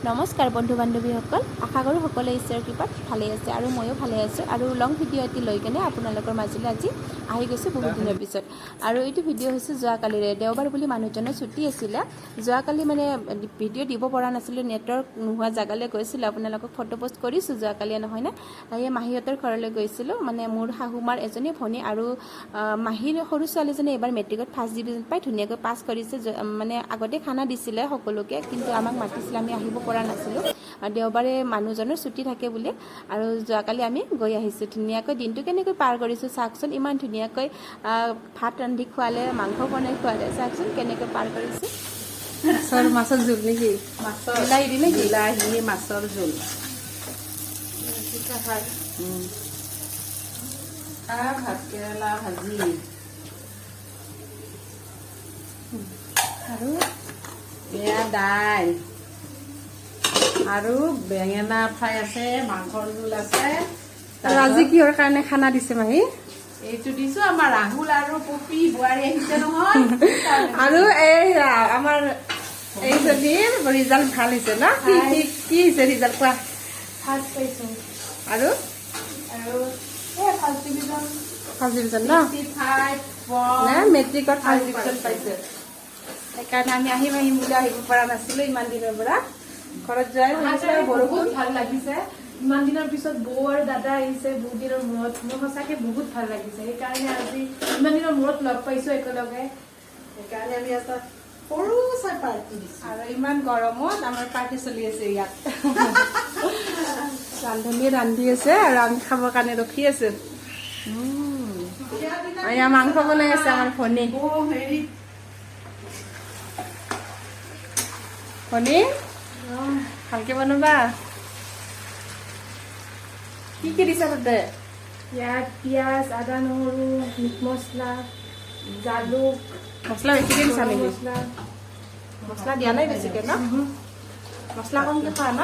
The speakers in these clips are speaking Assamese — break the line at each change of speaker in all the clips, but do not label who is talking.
নমস্কাৰ বন্ধু বান্ধৱীসকল, আশা কৰোঁ সকলোৱে ঈশ্বৰৰ কৃপাত ভালে আছে আৰু ময়ো ভালে আছোঁ। আৰু লং ভিডিঅ' এটি লৈ কেনে আপোনালোকৰ মাজলৈ আজি আহি গৈছোঁ বহুত দিনৰ পিছত। আৰু এইটো ভিডিঅ' হৈছে যোৱাকালিৰে, দেওবাৰ বুলি মানুহজনৰ ছুটি আছিলে। যোৱাকালি মানে ভিডিঅ' দিব পৰা নাছিলোঁ, নেটৱৰ্ক নোহোৱা জেগালৈ গৈছিলোঁ। আপোনালোকক ফটো পোষ্ট কৰিছোঁ যোৱাকালি, নহয় নে? এই মাহীহঁতৰ ঘৰলৈ গৈছিলোঁ, মানে মোৰ শাহুমাৰ এজনী ভনী আৰু মাহীৰ সৰু ছোৱালীজনী এইবাৰ মেট্ৰিকত ফাৰ্ষ্ট ডিভিজন পাই ধুনীয়াকৈ পাছ কৰিছে। মানে আগতে খানা দিছিলে সকলোকে, কিন্তু আমাক মাতিছিলে, আমি আহিব পৰা নাছিলোঁ। দেওবাৰে মানুহজনৰ ছুটি থাকে বুলি। আৰু যোৱাকালি আমি গৈ আহিছোঁ। ধুনীয়াকৈ দিনটো কেনেকৈ পাৰ কৰিছোঁ চাওকচোন। ইমান ধুনীয়াকৈ ভাত ৰান্ধি খোৱালে, মাংস বনাই খোৱালে, চাওকচোন কেনেকৈ পাৰ কৰিছোঁ।
মাছৰ জোল নেকি?
বিলাহী দি নেকি?
বিলাহী মাছৰ জোল। ভাত কেৰেলা ভাজি
আৰু
এয়া দাইল আৰু বেঙেনা ফ্ৰাই আছে, মাংসৰ জোল আছে।
আৰু আজি কিহৰ কাৰণে খানা দিছে মাহী?
এইটো দিছো, আমাৰ ৰাহুল আৰু পপি বোৱাৰী আহিছে নহয়।
আৰু এই আমাৰ এইজনীৰ ৰিজাল্ট ভাল হৈছে ন? কি হৈছে ৰিজাল্ট কোৱা?
ফাৰ্ষ্ট পাইছোঁ
আৰু
আৰু এই ফাৰ্ষ্ট ডিভিজন
ন?
65
মেট্ৰিকত ফাৰ্ষ্ট ডিভিজন পাইছে। সেইকাৰণে আমি আহিম বুলি আহিব পৰা নাছিলোঁ ইমান দিনৰ পৰা। ঘৰত যোৱাই হৈছে,
বহুত
বৰষুণ।
ভাল লাগিছে। ইমান দিনৰ পিছত বৌ আৰু দাদা আহিছে, বহুত দিনৰ মূৰত। মোৰ সঁচাকে বহুত ভাল লাগিছে। সেইকাৰণে আজি ইমান দিনৰ মূৰত লগ পাইছোঁ একেলগে।
সেইকাৰণে আমি এটা সৰু চাই পাৰ্টি দিছো।
আৰু ইমান গৰমত আমাৰ পাৰ্টি চলি আছে ইয়াত। ৰান্ধনীয়ে ৰান্ধি আছে আৰু আমি খাবৰ কাৰণে ৰখি আছো। এয়া মাংস বনাই আছে আমাৰ ভনী। ভনী ভালকে বনাবা। কি দিছা তাতে?
ইয়াত পিঁয়াজ, আদা, নহৰু, মিট মছলা, জালুক,
মছলা বেছিকে দিছা
গৰম
নেকি?
মছলা।
মছলা দিয়া নাই বেছিকে ন? মছলা কমকে খোৱা ন?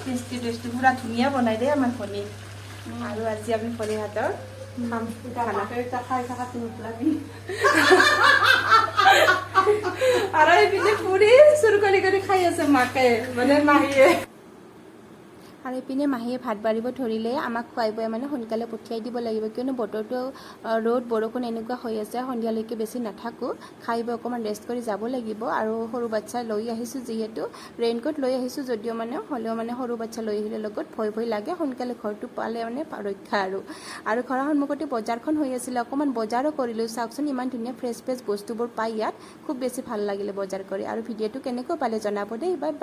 টেষ্টি টেষ্টি পুৰা ধুনীয়া বনাই দেই আমাৰ ভনী। আৰু আজি আমি ভনী হাতৰ খাম খানা।
খাই থকা
আৰু এইপিনে পুৰি চুৰ কৰি খাই আছে মাকে, মানে মাহীয়ে। আৰু এইপিনে মাহীয়ে ভাত বাঢ়িব ধৰিলে আমাক খুৱাই বুৱাই মানে সোনকালে পঠিয়াই দিব লাগিব, কিয়নো বতৰটো ৰ'দ বৰষুণ এনেকুৱা হৈ আছে। সন্ধিয়ালৈকে বেছি নাথাকোঁ, খাই বৈ অকণমান ৰেষ্ট কৰি যাব লাগিব। আৰু সৰু বাচ্ছা লৈ আহিছোঁ, যিহেতু ৰেইনকোট লৈ আহিছোঁ যদিও মানে হ'লেও মানে সৰু বাচ্ছা লৈ আহিলে লগত ভয় লাগে। সোনকালে ঘৰটো পালে মানে ৰক্ষা। আৰু ঘৰৰ সন্মুখতে বজাৰখন হৈ আছিলে, অকণমান বজাৰো কৰিলোঁ। চাওকচোন ইমান ধুনীয়া ফ্ৰেছ বস্তুবোৰ পাই ইয়াত। খুব বেছি ভাল লাগিলে বজাৰ কৰি। আৰু ভিডিঅ'টো কেনেকৈ পালে জনাব দেই। Bye bye.